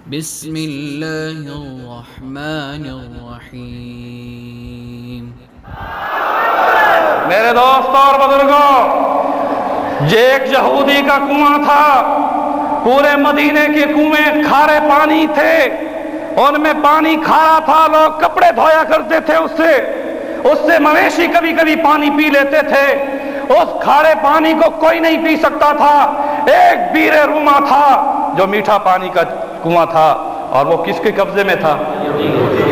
بسم اللہ الرحمن الرحیم۔ میرے دوستوں اور بزرگوں، ایک یہودی کا کنواں تھا، پورے مدینے کے کنویں کھارے پانی تھے، ان میں پانی کھارا تھا، لوگ کپڑے دھویا کرتے تھے اس سے مویشی کبھی کبھی پانی پی لیتے تھے۔ اس کھارے پانی کو کوئی نہیں پی سکتا تھا۔ ایک بیر روما تھا جو میٹھا پانی کا کنواں تھا، اور وہ کس کے قبضے میں تھا؟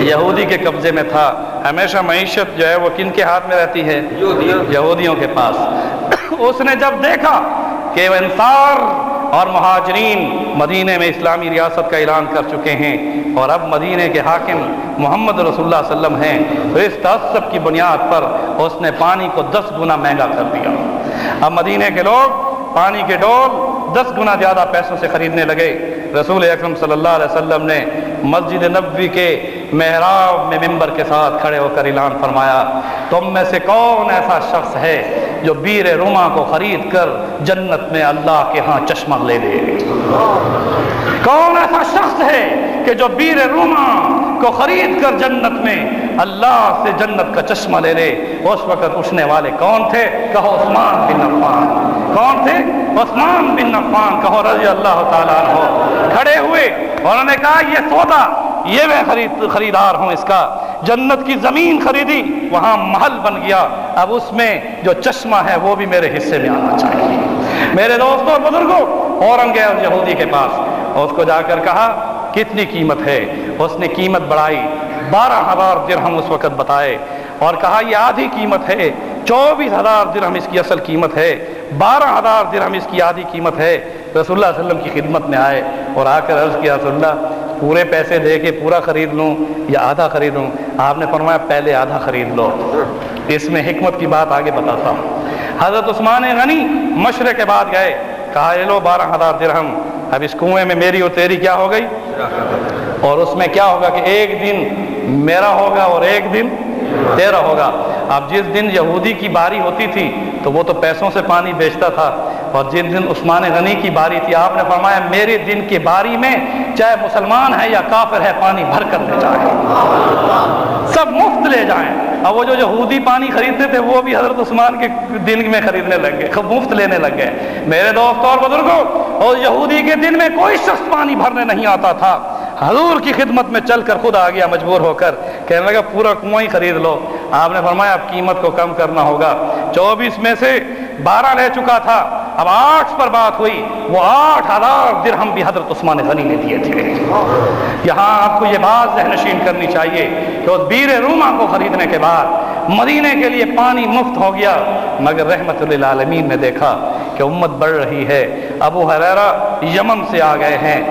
یہودی کے قبضے میں تھا۔ ہمیشہ معیشت جو ہے وہ کن کے ہاتھ میں رہتی ہے؟ یہودیوں کے پاس۔ اس نے جب دیکھا کہ انصار اور مہاجرین مدینے میں اسلامی ریاست کا اعلان کر چکے ہیں اور اب مدینے کے حاکم محمد رسول اللہ صلی اللہ علیہ وسلم ہیں، تو اس تعصب کی بنیاد پر اس نے پانی کو 10 گنا مہنگا کر دیا۔ اب مدینے کے لوگ پانی کے ڈول 10 گنا زیادہ پیسوں سے خریدنے لگے۔ رسول اکرم صلی اللہ علیہ وسلم نے مسجد نبوی کے محراب میں منبر کے ساتھ کھڑے ہو کر اعلان فرمایا، تم میں سے کون ایسا شخص ہے جو بیر روما کو خرید کر جنت میں اللہ کے ہاں چشمہ لے لے؟ کون ایسا شخص ہے کہ جو بیر روما کو خرید کر جنت میں اللہ سے جنت کا چشمہ لے لے؟ اس وقت اٹھنے والے کون تھے؟ کہو عثمان بن عفان۔ کون تھے؟ عثمان بن عفان، کہو رضی اللہ تعالیٰ عنہ۔ کھڑے ہوئے اور انہوں نے کہا یہ سودا یہ میں خریدار ہوں اس کا۔ جنت کی زمین خریدی، وہاں محل بن گیا، اب اس میں جو چشمہ ہے وہ بھی میرے حصے میں آنا چاہیے۔ میرے دوستوں اور بزرگوں، فوراً گئے اس یہودی کے پاس اور اس کو جا کر کہا کتنی قیمت ہے؟ اس نے قیمت بڑھائی، 12,000 درہم اس وقت بتائے، اور کہا یہ آدھی قیمت ہے، 24,000 درہم اس کی اصل قیمت ہے، 12,000 درہم اس کی آدھی قیمت ہے۔ رسول اللہ صلی اللہ علیہ وسلم کی خدمت میں آئے اور آ کر عرض کیا رسول اللہ پورے پیسے دے کے پورا خرید لوں یا آدھا خریدوں؟ آپ نے فرمایا پہلے آدھا خرید لو، اس میں حکمت کی بات آگے بتاتا ہوں۔ حضرت عثمان غنی مشرق کے بعد گئے، کہا یہ لو 12,000 درہم، اب اس کنویں میں میری اور تیری کیا ہو گئی؟ اور اس میں کیا ہوگا کہ ایک دن میرا ہوگا اور ایک دن تیرا ہوگا۔ اب جس دن یہودی کی باری ہوتی تھی تو وہ تو پیسوں سے پانی بیچتا تھا، اور جس دن عثمان غنی کی باری تھی آپ نے فرمایا میرے دن کی باری میں چاہے مسلمان ہے یا کافر ہے پانی بھر کر لے جائیں، سب مفت لے جائیں۔ اب وہ جو یہودی پانی خریدتے تھے وہ بھی حضرت عثمان کے دن میں خریدنے لگ گئے، مفت لینے لگ گئے۔ میرے دوستوں اور بزرگوں، اور یہودی کے دن میں کوئی شخص پانی بھرنے نہیں آتا تھا، حضور کی خدمت میں چل کر خود آ گیا مجبور ہو کر، کہنے لگا پورا کنواں ہی خرید لو۔ آپ نے فرمایا اب قیمت کو کم کرنا ہوگا، 24 میں سے 12 لے چکا تھا، اب 8 پر بات ہوئی، وہ 8,000 درہم بھی حضرت عثمان غنی نے دیے تھے۔ یہاں آپ کو یہ بات ذہن نشین کرنی چاہیے کہ اس بیر روما کو خریدنے کے بعد مدینے کے لیے پانی مفت ہو گیا، مگر رحمت للعالمین نے دیکھا کہ امت بڑھ رہی ہے۔ ابو ہریرہ یمن سے آ گئے ہیں،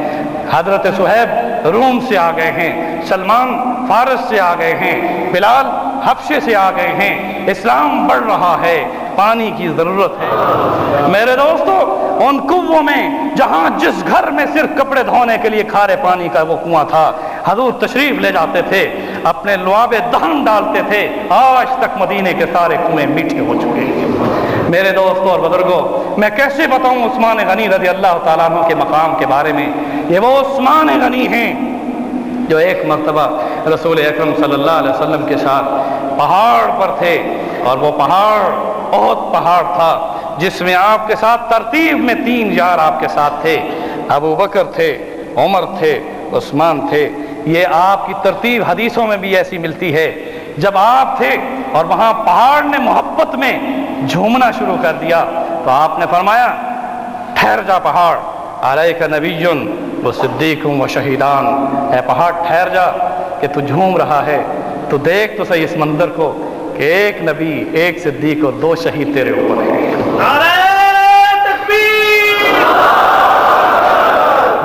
حضرت صہیب روم سے آ گئے ہیں، سلمان فارس سے آ گئے ہیں، بلال حبشے سے آ گئے ہیں۔ اسلام بڑھ رہا ہے، پانی کی ضرورت ہے۔ میرے دوستو، ان کنووں میں جہاں جس گھر میں صرف کپڑے دھونے کے لیے کھارے پانی کا وہ کنواں تھا، حضور تشریف لے جاتے تھے، اپنے لعاب دہن ڈالتے تھے۔ آج تک مدینے کے سارے کنویں میٹھے ہو چکے ہیں۔ میرے دوستوں اور بزرگوں، میں کیسے بتاؤں عثمان غنی رضی اللہ تعالیٰ عنہ کے مقام کے بارے میں؟ یہ وہ عثمان غنی ہیں جو ایک مرتبہ رسول اکرم صلی اللہ علیہ وسلم کے ساتھ پہاڑ پر تھے، اور وہ پہاڑ بہت پہاڑ تھا جس میں آپ کے ساتھ ترتیب میں 3 یار آپ کے ساتھ تھے، ابو بکر تھے، عمر تھے، عثمان تھے۔ یہ آپ کی ترتیب حدیثوں میں بھی ایسی ملتی ہے۔ جب آپ تھے اور وہاں پہاڑ نے محبت میں جھومنا شروع کر دیا تو آپ نے فرمایا ٹھہر جا پہاڑ، علیک نبی و صدیق و شہیدان، اے پہاڑ ٹھہر جا کہ تو جھوم رہا ہے، تو دیکھ تو صحیح اس منظر کو کہ ایک نبی، ایک صدیق اور 2 شہید تیرے اوپر ہیں۔ نعرہ تکبیر!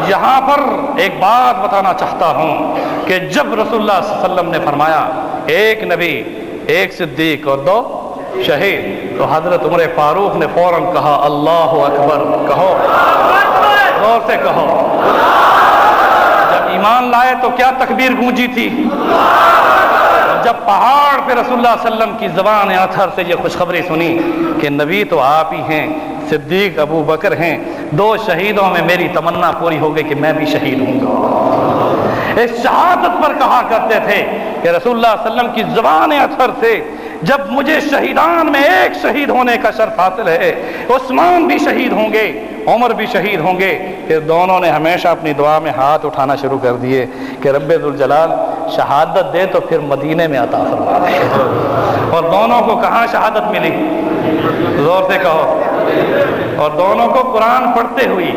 یہاں پر ایک بات بتانا چاہتا ہوں کہ جب رسول اللہ صلی اللہ علیہ وسلم نے فرمایا ایک نبی، ایک صدیق اور 2 شہید، تو حضرت عمر فاروق نے فوراً کہا اللہ اکبر، کہو زور سے کہو۔ جب ایمان لائے تو کیا تکبیر گونجی تھی؟ جب پہاڑ پہ رسول اللہ صلی اللہ علیہ وسلم کی زبان اطہر سے یہ خوشخبری سنی کہ نبی تو آپ ہی ہیں، صدیق ابو بکر ہیں، 2 شہیدوں میں میری تمنا پوری ہو گئی کہ میں بھی شہید ہوں گا۔ اس شہادت پر کہا کرتے تھے کہ رسول اللہ صلی اللہ علیہ وسلم کی زبان اطہر سے جب مجھے شہیدان میں ایک شہید ہونے کا شرف حاصل ہے، عثمان بھی شہید ہوں گے، عمر بھی شہید ہوں گے، پھر دونوں نے ہمیشہ اپنی دعا میں ہاتھ اٹھانا شروع کر دیے کہ رب ذوالجلال شہادت دے تو پھر مدینے میں عطا فرما دے۔ اور دونوں کو کہاں شہادت ملی؟ زور سے کہو۔ اور دونوں کو قرآن پڑھتے ہوئی،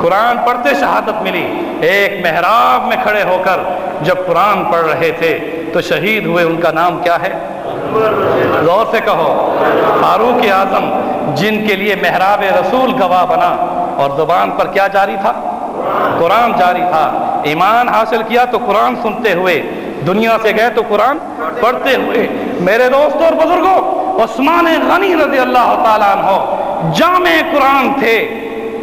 قرآن پڑھتے شہادت ملی۔ ایک محراب میں کھڑے ہو کر جب قرآن پڑھ رہے تھے تو شہید ہوئے، ان کا نام کیا ہے؟ زور سے کہو۔ فاروق اعظم، جن کے لیے محراب رسول گواہ بنا، اور زبان پر کیا جاری تھا؟ قرآن جاری تھا۔ ایمان حاصل کیا تو قرآن سنتے ہوئے، دنیا سے گئے تو قرآن پڑھتے ہوئے۔ میرے دوستوں اور بزرگوں، عثمان غنی رضی اللہ تعالیٰ عنہ جامع قرآن تھے،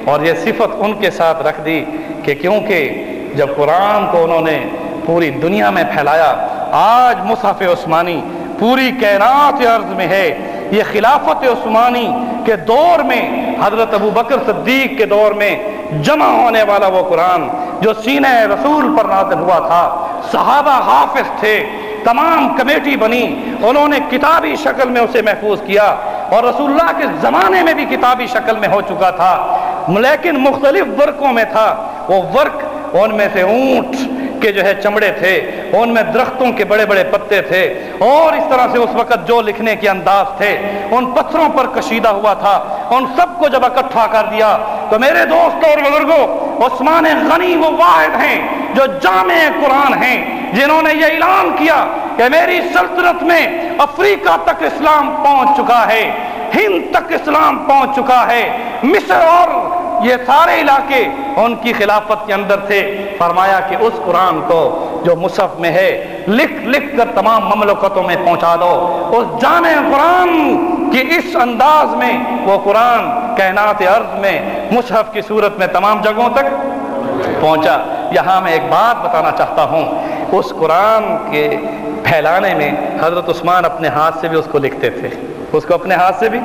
اور یہ صفت ان کے ساتھ رکھ دی کہ کیونکہ جب قرآن کو انہوں نے پوری دنیا میں پھیلایا، آج مصحف عثمانی پوری کائنات ارض میں ہے۔ یہ خلافت عثمانی کے دور میں، حضرت ابو بکر صدیق کے دور میں جمع ہونے والا وہ قرآن جو سینہ رسول پر نازل ہوا تھا، صحابہ حافظ تھے، تمام کمیٹی بنی، انہوں نے کتابی شکل میں اسے محفوظ کیا، اور رسول اللہ کے زمانے میں بھی کتابی شکل میں ہو چکا تھا، لیکن مختلف ورقوں میں تھا۔ وہ ورق، ان میں سے اونٹ کے جو ہے چمڑے تھے، ان میں درختوں کے بڑے بڑے پتے تھے، اور اس طرح سے اس وقت جو لکھنے کے انداز تھے ان پتھروں پر کشیدہ ہوا تھا۔ ان سب کو جب اکٹھا کر دیا تو میرے دوستوں اور بزرگوں، عثمان غنی وہ واحد ہیں جو جامع قرآن ہیں، جنہوں نے یہ اعلان کیا کہ میری سلطنت میں افریقہ تک اسلام پہنچ چکا ہے، ہند تک اسلام پہنچ چکا ہے، مصر اور یہ سارے علاقے ان کی خلافت کے اندر تھے۔ فرمایا کہ اس قرآن کو جو مصحف میں ہے لکھ لکھ کر تمام مملکتوں میں پہنچا دو۔ اس جامع قرآن کی اس انداز میں وہ قرآن کائنات ارض میں مصحف کی صورت میں تمام جگہوں تک پہنچا۔ یہاں میں ایک بات بتانا چاہتا ہوں، اس قرآن کے پھیلانے میں حضرت عثمان اپنے ہاتھ سے بھی اس کو لکھتے تھے، اس کو اپنے ہاتھ سے بھی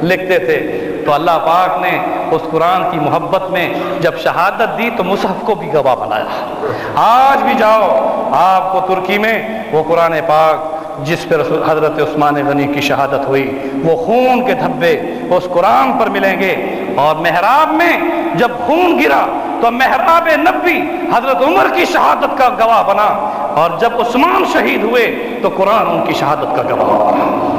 لکھتے تھے۔ تو اللہ پاک نے اس قرآن کی محبت میں جب شہادت دی تو مصحف کو بھی گواہ بنایا۔ آج بھی جاؤ آپ کو ترکی میں وہ قرآن پاک جس پر حضرت عثمان غنی کی شہادت ہوئی، وہ خون کے دھبے اس قرآن پر ملیں گے۔ اور محراب میں جب خون گرا تو محراب نبی حضرت عمر کی شہادت کا گواہ بنا، اور جب عثمان شہید ہوئے تو قرآن ان کی شہادت کا گواہ بنا۔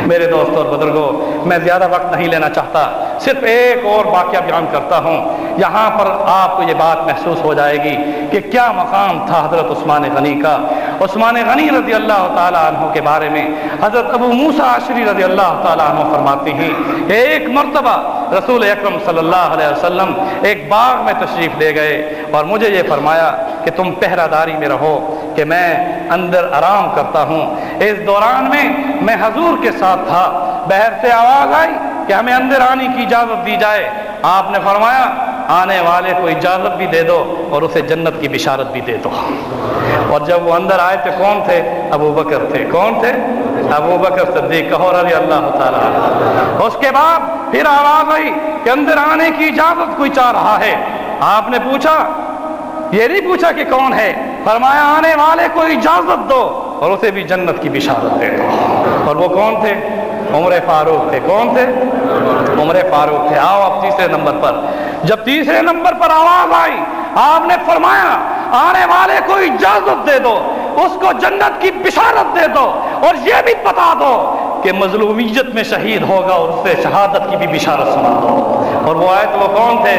میرے دوستوں اور بزرگوں، میں زیادہ وقت نہیں لینا چاہتا، صرف ایک اور واقعہ بیان کرتا ہوں، یہاں پر آپ کو یہ بات محسوس ہو جائے گی کہ کیا مقام تھا حضرت عثمان غنی کا۔ عثمان غنی رضی اللہ تعالیٰ عنہ کے بارے میں حضرت ابو موسیٰ اشعری رضی اللہ تعالیٰ عنہ فرماتے ہیں، ایک مرتبہ رسول اکرم صلی اللہ علیہ وسلم ایک باغ میں تشریف لے گئے، اور مجھے یہ فرمایا کہ تم پہرہ داری میں رہو کہ میں اندر آرام کرتا ہوں۔ اس دوران میں حضور کے ساتھ تھا، باہر سے آواز آئی کہ ہمیں اندر آنے کی اجازت دی جائے۔ آپ نے فرمایا آنے والے کو اجازت بھی دے دو اور اسے جنت کی بشارت بھی دے دو۔ اور جب وہ اندر آئے تو کون تھے؟ ابو بکر تھے۔ کون تھے؟ ابو بکر صدیق رضی اللہ تعالیٰ عنہ۔ اس کے بعد پھر آواز آئی کہ اندر آنے کی اجازت کوئی چاہ رہا ہے۔ آپ نے پوچھا، یہ نہیں پوچھا کہ کون ہے، فرمایا آنے والے کو اجازت دو اور اسے بھی جنت کی بشارت دے دو۔ اور وہ کون تھے؟ عمر فاروق تھے۔ کون تھے؟ عمر فاروق تھے۔ آؤ اب تیسرے نمبر پر، جب تیسرے نمبر پر آواز آئی آپ نے فرمایا آنے والے کو اجازت دے دو، اس کو جنت کی بشارت دے دو، اور یہ بھی بتا دو کہ مظلومیت میں شہید ہوگا اور اس سے شہادت کی بھی بشارت سنا دو۔ اور وہ آئے تو وہ کون تھے؟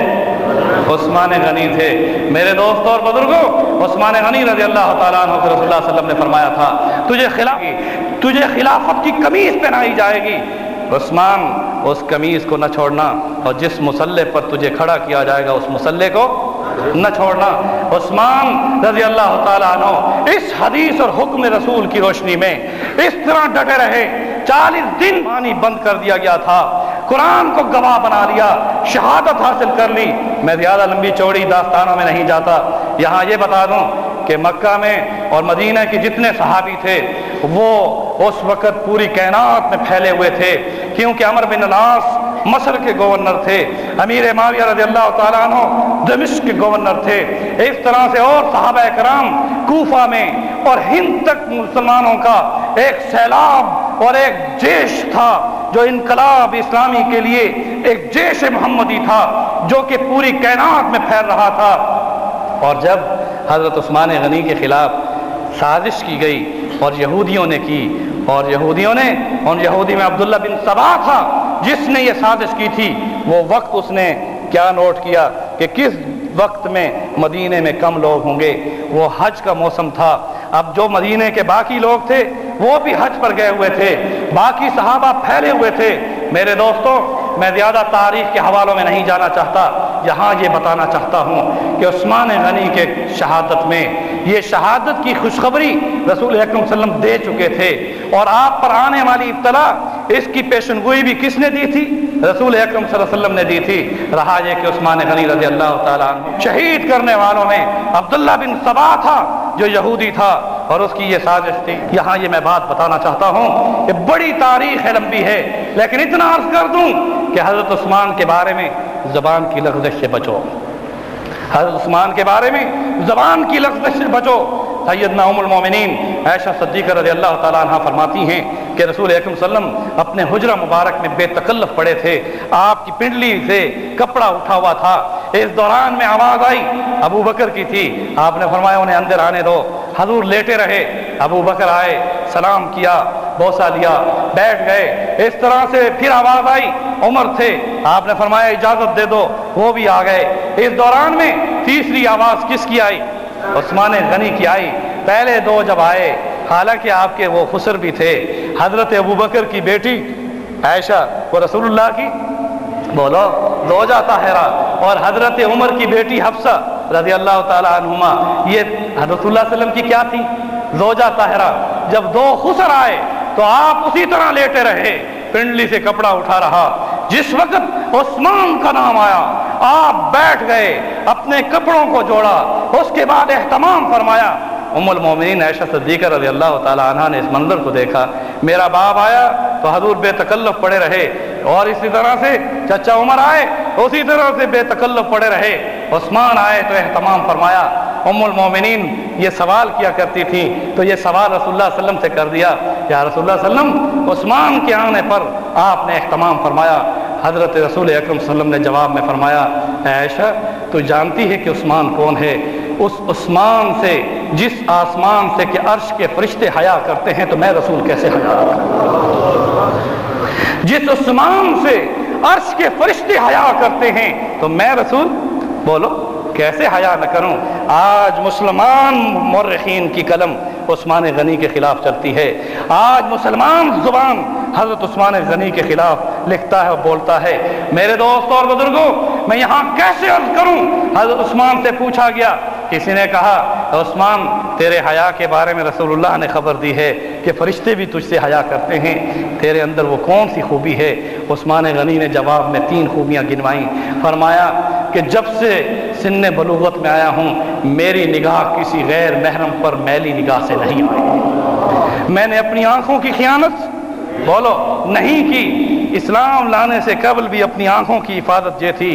عثمان غنی تھے۔ میرے دوستوں اور بزرگوں، عثمان غنی رضی اللہ تعالیٰ عنہ رسول اللہ صلی اللہ علیہ وسلم نے فرمایا تھا تجھے خلافت کی قمیص پہنائی جائے گی، عثمان اس قمیص کو نہ چھوڑنا، اور جس مسلح پر تجھے کھڑا کیا جائے گا اس مسلح کو نہ چھوڑنا۔ عثمان رضی اللہ تعالیٰ عنہ اس حدیث اور حکم رسول کی روشنی میں اس طرح ڈٹے رہے۔ 40 دن پانی بند کر دیا گیا تھا، قرآن کو گواہ بنا لیا، شہادت حاصل کر لی۔ میں زیادہ لمبی چوڑی داستانوں میں نہیں جاتا، یہاں یہ بتا دوں کہ مکہ میں اور مدینہ کے جتنے صحابی تھے وہ اس وقت پوری کائنات میں پھیلے ہوئے تھے، کیونکہ عمر بن العاص مصر کے گورنر تھے، امیر معاویہ رضی اللہ تعالیٰ عنہ دمشق کے گورنر تھے، اس طرح سے اور صحابہ کرام کوفہ میں اور ہند تک مسلمانوں کا ایک سیلاب اور ایک جیش تھا جو انقلاب اسلامی کے لیے ایک جیش محمدی تھا جو کہ پوری کائنات میں پھیل رہا تھا۔ اور جب حضرت عثمان غنی کے خلاف سازش کی گئی اور یہودیوں نے کی، اور یہودی میں عبداللہ بن سبا تھا جس نے یہ سازش کی تھی، وہ وقت اس نے کیا نوٹ کیا کہ کس وقت میں مدینے میں کم لوگ ہوں گے، وہ حج کا موسم تھا۔ اب جو مدینے کے باقی لوگ تھے وہ بھی حج پر گئے ہوئے تھے، باقی صحابہ پھیلے ہوئے تھے۔ میرے دوستوں، میں زیادہ تاریخ کے حوالوں میں نہیں جانا چاہتا، یہاں یہ بتانا چاہتا ہوں کہ عثمان غنی کے شہادت میں یہ شہادت کی خوشخبری رسول اکرم صلی اللہ علیہ وسلم دے چکے تھے، اور آپ پر آنے والی ابتلا اس کی پیشنگوئی بھی کس نے دی تھی؟ رسول اکرم صلی اللہ علیہ وسلم نے دی تھی۔ رہا یہ کہ عثمان غنی رضی اللہ تعالیٰ عنہ شہید کرنے والوں میں عبداللہ بن سبا تھا جو یہودی تھا، اور اس کی یہ سازش تھی۔ یہاں یہ میں بات بتانا چاہتا ہوں کہ بڑی تاریخ ہے، لمبی ہے، لیکن اتنا عرض کر دوں کہ حضرت عثمان کے بارے میں زبان کی لغزش سے بچو، حضرت عثمان کے بارے میں زبان کی لغزش سے بچو۔ سیدنا ام المومنین عائشہ صدیقہ رضی اللہ تعالیٰ عنہ فرماتی ہیں کہ رسول اکرم صلی اللہ علیہ وسلم اپنے حجرہ مبارک میں بے تکلف پڑے تھے، آپ کی پنڈلی سے کپڑا اٹھا ہوا تھا، اس دوران میں آواز آئی، ابو بکر کی تھی، آپ نے فرمایا انہیں اندر آنے دو۔ حضور لیٹے رہے، ابو بکر آئے، سلام کیا، بوسہ لیا، بیٹھ گئے۔ اس طرح سے پھر آواز آئی، عمر تھے، آپ نے فرمایا اجازت دے دو، وہ بھی آ گئے۔ اس دوران میں تیسری آواز کس کی آئی؟ عثمان غنی کی آئی۔ پہلے دو جب آئے، حالانکہ آپ کے وہ خسر بھی تھے، حضرت ابو بکر کی بیٹی عائشہ وہ رسول اللہ کی بولو زوجہ طاہرہ، اور حضرت عمر کی بیٹی حفصہ رضی اللہ تعالیٰ عنہما، یہ حضرت اللہ صلی اللہ علیہ وسلم کی کیا تھی؟ زوجہ طاہرہ۔ جب دو خسر آئے تو آپ اسی طرح لیٹے رہے، پنڈلی سے کپڑا اٹھا رہا۔ جس وقت عثمان کا نام آیا آپ بیٹھ گئے، اپنے کپڑوں کو جوڑا، اس کے بعد اہتمام فرمایا۔ ام المومنین عائشہ صدیقہ رضی اللہ تعالیٰ عنہ نے اس منظر کو دیکھا، میرا باپ آیا تو حضور بے تکلف پڑے رہے، اور اسی طرح سے چچا عمر آئے اسی طرح سے بے تکلف پڑے رہے، عثمان آئے تو اہتمام فرمایا۔ ام المومنین یہ سوال کیا کرتی تھی تو یہ سوال رسول اللہ صلی اللہ علیہ وسلم سے کر دیا، یا رسول اللہ صلی اللہ علیہ وسلم عثمان کے آنے پر آپ نے اہتمام فرمایا۔ حضرت رسول اکرم صلی اللہ علیہ وسلم نے جواب میں فرمایا، عائشہ تو جانتی ہے کہ عثمان کون ہے؟ اس عثمان سے، جس آسمان سے کہ عرش کے فرشتے حیا کرتے ہیں، تو میں رسول کیسے حیا کروں؟ جس عثمان سے عرش کے فرشتے حیا کرتے ہیں تو میں رسول بولو کیسے حیا نہ کروں؟ آج مسلمان مورخین کی قلم عثمان غنی کے خلاف چلتی ہے، آج مسلمان زبان حضرت عثمان غنی کے خلاف لکھتا ہے اور بولتا ہے۔ میرے دوستوں اور بزرگوں، میں یہاں کیسے عرض کروں؟ حضرت عثمان سے پوچھا گیا، کسی نے کہا عثمان تیرے حیا کے بارے میں رسول اللہ نے خبر دی ہے کہ فرشتے بھی تجھ سے حیا کرتے ہیں، تیرے اندر وہ کون سی خوبی ہے؟ عثمان غنی نے جواب میں 3 خوبیاں گنوائیں، فرمایا کہ جب سے سن بلوغت میں آیا ہوں میری نگاہ کسی غیر محرم پر میلی نگاہ سے نہیں آئی، میں نے اپنی آنکھوں کی خیانت بولو نہیں کی، اسلام لانے سے قبل بھی اپنی آنکھوں کی حفاظت یہ تھی۔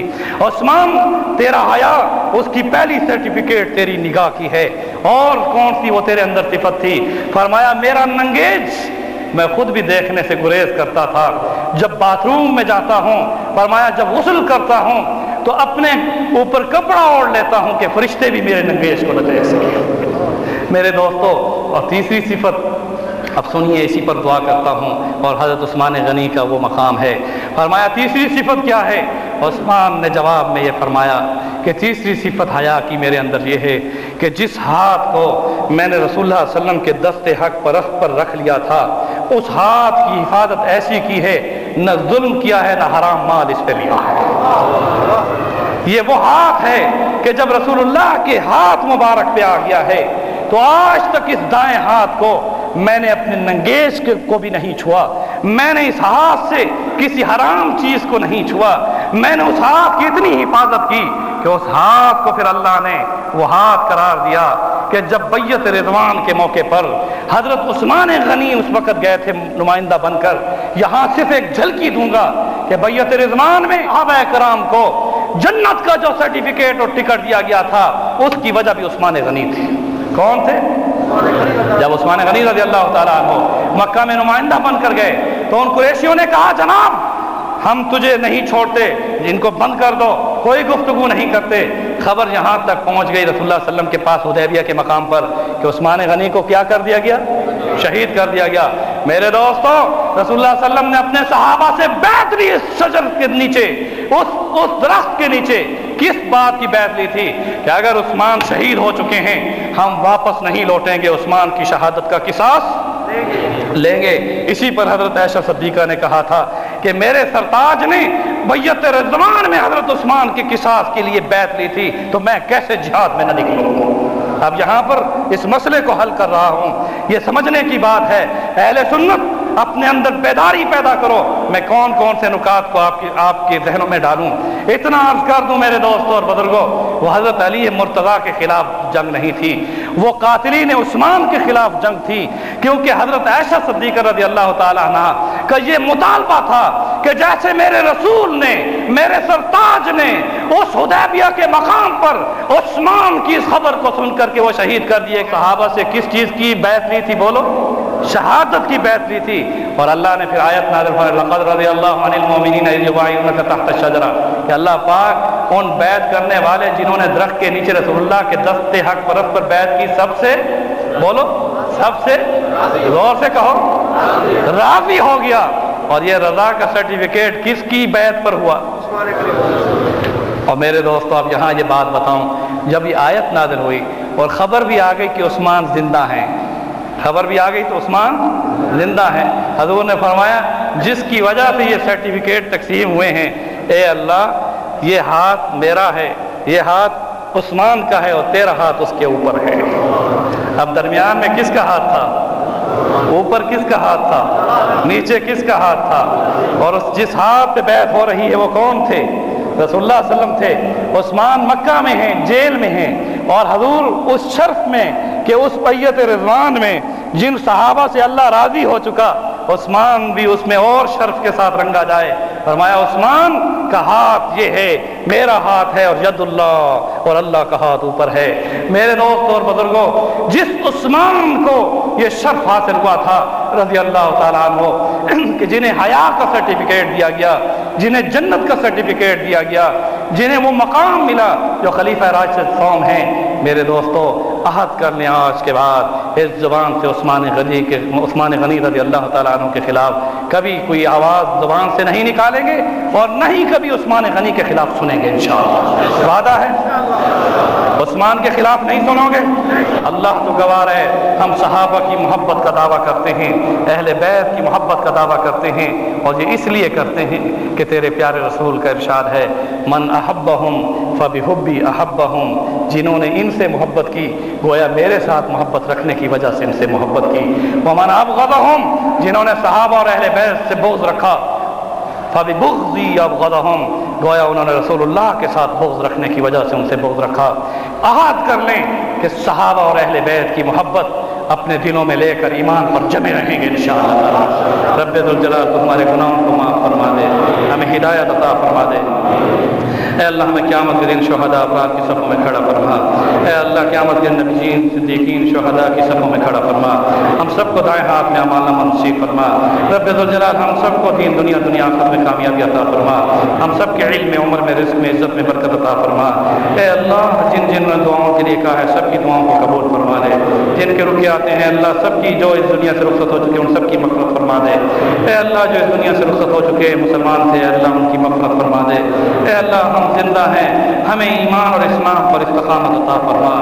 عثمان تیرا حیا اس کی پہلی سرٹیفکیٹ تیری نگاہ کی ہے، اور کون سی وہ تیرے اندر صفت تھی؟ فرمایا میرا ننگیج میں خود بھی دیکھنے سے گریز کرتا تھا، جب باتھ روم میں جاتا ہوں، فرمایا جب غسل کرتا ہوں تو اپنے اوپر کپڑا اوڑھ لیتا ہوں کہ فرشتے بھی میرے ننگیج کو نہ دیکھ سکیں۔ میرے دوستو، اور تیسری صفت اب سنیے، اسی پر دعا کرتا ہوں، اور حضرت عثمان غنی کا وہ مقام ہے۔ فرمایا تیسری صفت کیا ہے؟ عثمان نے جواب میں یہ فرمایا کہ تیسری صفت حیا کی میرے اندر یہ ہے کہ جس ہاتھ کو میں نے رسول اللہ صلی اللہ علیہ وسلم کے دست حق پر رکھ لیا تھا، اس ہاتھ کی حفاظت ایسی کی ہے، نہ ظلم کیا ہے نہ حرام مال اس پہ لیا ہے۔ یہ وہ ہاتھ ہے کہ جب رسول اللہ کے ہاتھ مبارک پہ آ گیا ہے تو آج تک اس دائیں ہاتھ کو میں نے اپنے ننگیز کو بھی نہیں چھوا، میں نے اس ہاتھ سے کسی حرام چیز کو نہیں چھوا، میں نے اس ہاتھ کی اتنی حفاظت کی کہ اس ہاتھ کو پھر اللہ نے وہ ہاتھ قرار دیا کہ جب بیعت رضوان کے موقع پر حضرت عثمان غنی اس وقت گئے تھے نمائندہ بن کر، یہاں صرف ایک جھلکی دوں گا کہ بیعت رضوان میں صحابہ کرام کو جنت کا جو سرٹیفکیٹ اور ٹکٹ دیا گیا تھا اس کی وجہ بھی عثمان غنی تھی. کون تھے؟ جب عثمان غنی رضی اللہ تعالیٰ عنہ مکہ میں نمائندہ بن کر گئے تو ان قریشیوں نے کہا جناب ہم تجھے نہیں چھوڑتے، جن کو بند کر دو، کوئی گفتگو نہیں کرتے. خبر یہاں تک پہنچ گئی رسول اللہ صلی اللہ علیہ وسلم کے پاس حدیبیہ کے مقام پر کہ عثمان غنی کو کیا کر دیا گیا؟ شہید کر دیا گیا. میرے دوستو رسول اللہ صلی اللہ علیہ وسلم نے اپنے صحابہ سے بیعت لی اس شجر کے نیچے، اس درخت کے نیچے. کس بات کی بیعت لی تھی؟ کہ اگر عثمان شہید ہو چکے ہیں ہم واپس نہیں لوٹیں گے، عثمان کی شہادت کا قصاص لیں گے. اسی پر حضرت عائشہ صدیقہ نے کہا تھا کہ میرے سرتاج نے بیعت رضوان میں حضرت عثمان کے قصاص کے لیے بیعت لی تھی تو میں کیسے جہاد میں نہ نکلوں. اب یہاں پر اس مسئلے کو حل کر رہا ہوں. یہ سمجھنے کی بات ہے اہل سنت اپنے اندر بیداری پیدا کرو. میں کون کون سے نکات کو آپ کے ذہنوں میں ڈالوں. اتنا عرض کر دوں میرے دوستوں اور بزرگوں، وہ حضرت علی مرتضیٰ کے خلاف جنگ نہیں تھی، وہ قاتلین عثمان کے خلاف جنگ تھی. کیونکہ حضرت عائشہ صدیقہ رضی اللہ تعالیٰ عنہ کا یہ مطالبہ تھا کہ جیسے میرے رسول نے، میرے سرتاج نے اس حدیبیہ کے مقام پر عثمان کی اس خبر کو سن کر کے وہ شہید کر دیے. صحابہ سے کس چیز کی بیعت لی تھی؟ بولو، شہادت کی بیعت لی تھی. اور اللہ نے پھر آیت نازل فرمائی لقد رضی اللہ عن المؤمنین اذ یبایعونک تحت الشجرہ، کہ اللہ پاک ان بیعت کرنے والے جنہوں نے درخت کے نیچے رسول اللہ کے دست حق پرست پر بیعت کی سب سے، بولو، سب سے زور سے کہو، راضی ہو گیا. اور یہ رضا کا سرٹیفکیٹ کس کی بیعت پر ہوا؟ اور میرے دوستو اب یہاں یہ بات بتاؤں، جب یہ آیت نازل ہوئی اور خبر بھی آ گئی کہ عثمان زندہ ہیں، خبر بھی آ گئی تو عثمان زندہ ہیں، حضور نے فرمایا جس کی وجہ سے یہ سرٹیفکیٹ تقسیم ہوئے ہیں، اے اللہ یہ ہاتھ میرا ہے، یہ ہاتھ عثمان کا ہے اور تیرا ہاتھ اس کے اوپر ہے. اب درمیان میں کس کا ہاتھ تھا؟ اوپر کس کا ہاتھ تھا؟ نیچے کس کا ہاتھ تھا؟ اور جس ہاتھ پہ بیعت ہو رہی ہے وہ کون تھے؟ رسول اللہ صلی اللہ علیہ وسلم تھے. عثمان مکہ میں ہیں، جیل میں ہیں، اور حضور اس شرف میں کہ اس بیعت رضوان میں جن صحابہ سے اللہ راضی ہو چکا، عثمان بھی اس میں اور شرف کے ساتھ رنگا جائے. فرمایا عثمان کا ہاتھ یہ ہے، میرا ہاتھ ہے، اور ید اللہ، اور اللہ کا ہاتھ اوپر ہے. میرے دوستوں اور بزرگوں، جس عثمان کو یہ شرف حاصل ہوا تھا رضی اللہ تعالیٰ عنہ، کہ جنہیں حیا کا سرٹیفکیٹ دیا گیا، جنہیں جنت کا سرٹیفکیٹ دیا گیا، جنہیں وہ مقام ملا جو خلیفہ راشد قوم ہیں، میرے دوستو عہد کر لیں آج کے بعد اس زبان سے عثمان غنی رضی اللہ تعالیٰ عنہ کے خلاف کبھی کوئی آواز زبان سے نہیں نکالیں گے، اور نہ ہی کبھی عثمان غنی کے خلاف سنیں گے انشاءاللہ. وعدہ ہے؟ عثمان کے خلاف نہیں سنو گے؟ اللہ تو گواہ ہے، ہم صحابہ کی محبت کا دعویٰ کرتے ہیں، اہل بیت کی محبت کا دعویٰ کرتے ہیں، اور یہ اس لیے کرتے ہیں کہ تیرے پیارے رسول کا ارشاد ہے من احبہم فبحبی احبہم، جنہوں نے ان سے محبت کی گویا میرے ساتھ محبت رکھنے کی وجہ سے ان سے محبت کی. ومن ابغضہم، جنہوں نے صحابہ اور اہل بیت سے بغض رکھا، فببغضی ابغضہم، گویا انہوں نے رسول اللہ کے ساتھ بغض رکھنے کی وجہ سے ان سے بغض رکھا. عہد کر لیں کہ صحابہ اور اہل بیت کی محبت اپنے دلوں میں لے کر ایمان پر جمے رہیں گے انشاءاللہ. رب ذوالجلال تو ہمارے گناہوں کو معاف فرما دے، ہمیں ہدایت عطا فرما دے. اے اللہ ہمیں قیامت کے دن شہداء ابرار کی صفوں میں کھڑا فرما. اے اللہ قیامت کے دن نبیین صدیقین شہداء کی صفوں میں کھڑا فرما. ہم سب کو دائیں ہاتھ میں اعمال نامہ نصیب فرما. رب ذوالجلال ہم سب کو دین دنیا آخرت میں کامیابی عطا فرما. ہم سب کے علم میں، عمر میں، رزق میں، عزت میں برکت عطا فرما. اے اللہ جن جن نے دعاؤں کے لیے کہا ہے سب کی دعاؤں کو قبول فرما دے. جن کے رکے آتے ہیں اللہ سب کی جو اس دنیا سے رخصت ہو چکے ان سب کی مغفرت فرما دے. اے اللہ جو اس دنیا سے رخصت ہو چکے مسلمان تھے اللہ ان کی مغفرت فرما دے. اے اللہ ہم زندہ ہیں، ہمیں ایمان اور اسلام پر استقامت عطا فرما.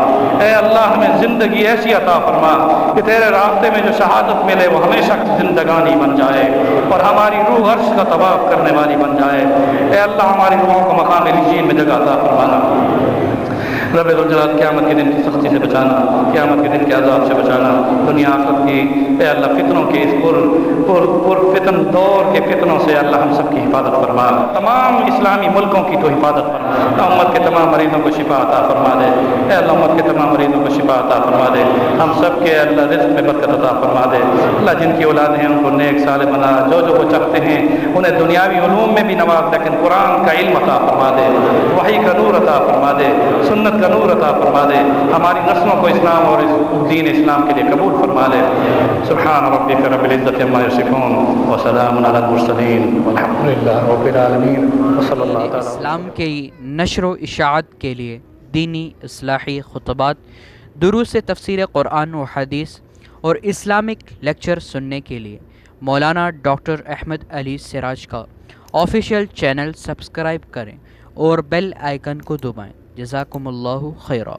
اے اللہ ہمیں زندگی ایسی عطا فرما کہ تیرے راستے میں جو شہادت ملے وہ ہمیشہ کی زندگانی بن جائے اور ہماری روح عرش کا طواف کرنے والی بن جائے. اے اللہ ہماری روحوں کو مقام علیین میں جگہ عطا فرمانا. رب ذوالجلال قیامت کے دن کی سختی سے بچانا، قیامت کے دن کے عذاب سے بچانا، دنیا آخرت کی اے اللہ فتنوں کے اس پر فتن دور کے فتنوں سے اللہ ہم سب کی حفاظت فرما. تمام اسلامی ملکوں کی تو حفاظت فرما. امت کے تمام مریضوں کو شفا عطا فرما دے. اے اللہ امت کے تمام مریضوں کو شفا شفا عطا فرما دے. ہم سب کے اللہ رزق میں برکت عطا فرما دے. اللہ جن کی اولاد ہیں ان کو نیک صالح بنا. جو جو وہ چاہتے ہیں انہیں دنیاوی علوم میں بھی نواز, لیکن قرآن کا علم عطا فرما دے, وحی کا نور عطا فرما دے, سنت کا نور عطا فرما دے. ہماری نسلوں کو اسلام اور دین اسلام کے لیے قبول فرما لے. سبحان ربک رب العزت عما یصفون وسلام علی المرسلین والحمد للہ رب العالمین وصلی اللہ تعالی. اسلام کی نشر و اشاعت کے لیے دینی اصلاحی خطبات, دروس تفسیر قرآن و حدیث اور اسلامک لیکچر سننے کے لیے مولانا ڈاکٹر احمد علی سراج کا آفیشیل چینل سبسکرائب کریں اور بیل آئیکن کو دبائیں. جزاکم اللہ خیرا.